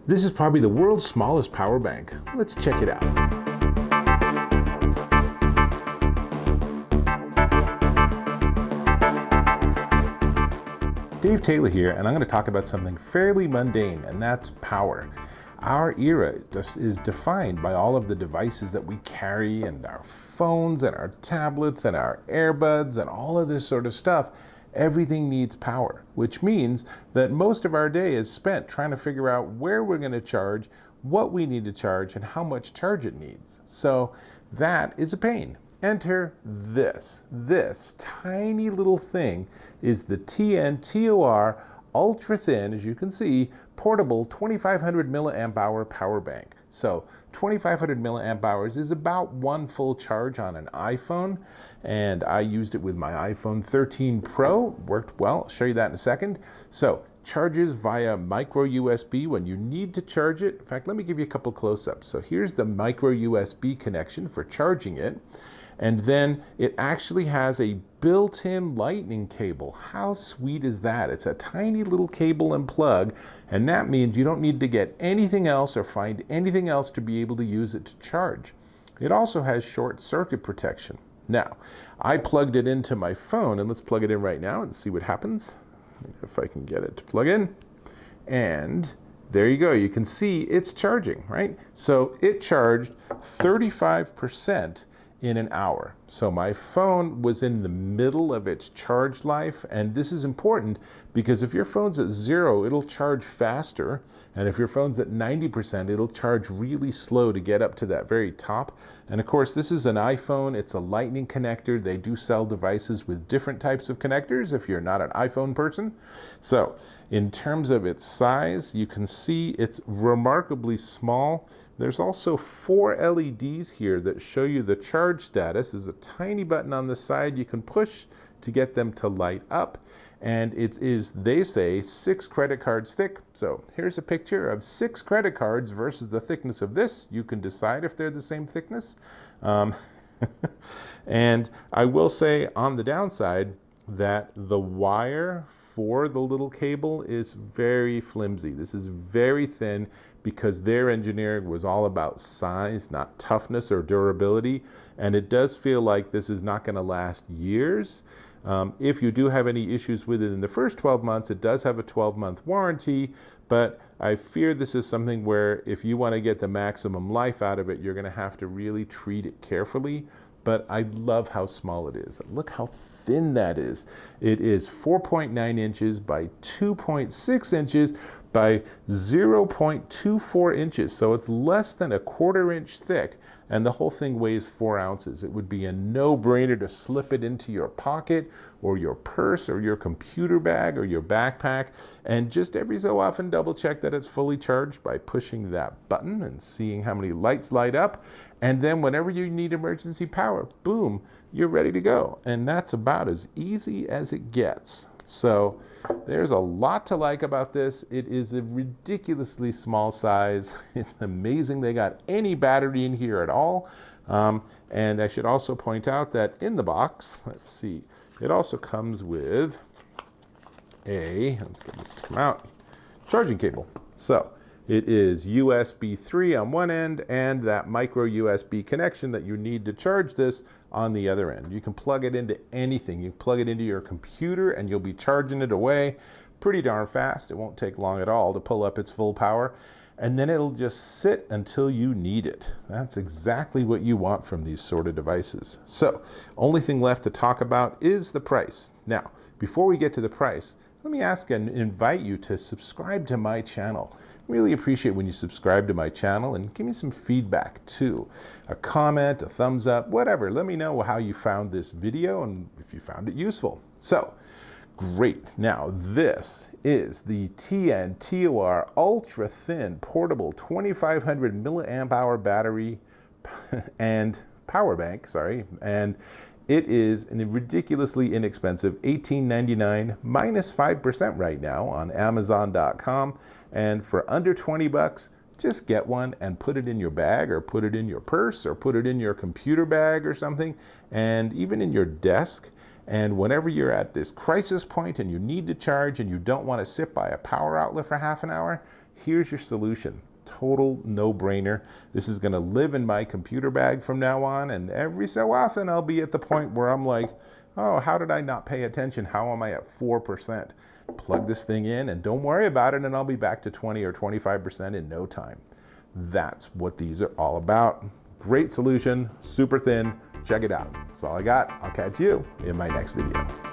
This is probably the world's smallest power bank. Let's check it out. Dave Taylor here, and I'm going to talk about something fairly mundane, and that's power. Our era is defined by all of the devices that we carry, and our phones and our tablets and our earbuds and all of this sort of stuff. Everything needs power, which means that most of our day is spent trying to figure out where we're going to charge, what we need to charge, and how much charge it needs. So that is a pain. Enter this. This tiny little thing is the TNTOR Ultra-Thin, as you can see, portable 2500 milliamp hour power bank. So 2500 milliamp hours is about one full charge on an iPhone, and I used it with my iPhone 13 Pro. Worked well. I'll show you that in a second. So charges via micro USB when you need to charge it. In fact, let me give you a couple close-ups. So here's the micro USB connection for charging it. And then it actually has a built-in lightning cable. How sweet is that? It's a tiny little cable and plug, and that means you don't need to get anything else or find anything else to be able to use it to charge. It also has short circuit protection. Now, I plugged it into my phone, and let's plug it in right now and see what happens. If I can get it to plug in. And there you go. You can see it's charging, right? So it charged 35% in an hour. So my phone was in the middle of its charge life, and this is important because if your phone's at 0, it'll charge faster, and if your phone's at 90%, it'll charge really slow to get up to that very top. And of course, this is an iPhone. It's a lightning connector. They do sell devices with different types of connectors if you're not an iPhone person. So in terms of its size, you can see it's remarkably small. There's also 4 LEDs here that show you the charge status. There's a tiny button on the side you can push to get them to light up. And it is, they say, 6 credit cards thick. So here's a picture of 6 credit cards versus the thickness of this. You can decide if they're the same thickness. And I will say on the downside that the wire for the little cable is very flimsy. This is very thin because their engineering was all about size, not toughness or durability. And it does feel like this is not going to last years. If you do have any issues with it in the first 12 months, it does have a 12-month warranty, but I fear this is something where if you want to get the maximum life out of it, you're going to have to really treat it carefully. But I love how small it is. Look how thin that is. It is 4.9 inches by 2.6 inches by 0.24 inches. So it's less than a quarter inch thick, and the whole thing weighs 4 ounces. It would be a no-brainer to slip it into your pocket or your purse or your computer bag or your backpack, and just every so often double check that it's fully charged by pushing that button and seeing how many lights light up. And then whenever you need emergency power, boom, you're ready to go. And that's about as easy as it gets. So there's a lot to like about this. It is a ridiculously small size. It's amazing they got any battery in here at all. And I should also point out that in the box, let's see, it also comes with let's get this to come out, charging cable. So it is USB 3 on one end and that micro USB connection that you need to charge this on the other end. You can plug it into anything. You plug it into your computer and you'll be charging it away pretty darn fast. It won't take long at all to pull up its full power. And then it'll just sit until you need it. That's exactly what you want from these sort of devices. So, only thing left to talk about is the price. Now, before we get to the price, let me ask and invite you to subscribe to my channel. Really appreciate when you subscribe to my channel and give me some feedback too. A comment, a thumbs up, whatever. Let me know how you found this video and if you found it useful. So, great. Now, this is the TNTOR Ultra-Thin Portable 2500 milliamp hour battery and power bank, and it is a ridiculously inexpensive $18.99 minus 5% right now on Amazon.com. And for under 20 bucks, just get one and put it in your bag or put it in your purse or put it in your computer bag or something, and even in your desk. And whenever you're at this crisis point and you need to charge and you don't want to sit by a power outlet for half an hour, Here's your solution. Total no-brainer. This is going to live in my computer bag from now on, and every so often I'll be at the point where I'm like, oh, how did I not pay attention? How am I at 4%? Plug this thing in and don't worry about it, and I'll be back to 20 or 25% in no time. That's what these are all about. Great solution, super thin. Check it out. That's all I got. I'll catch you in my next video.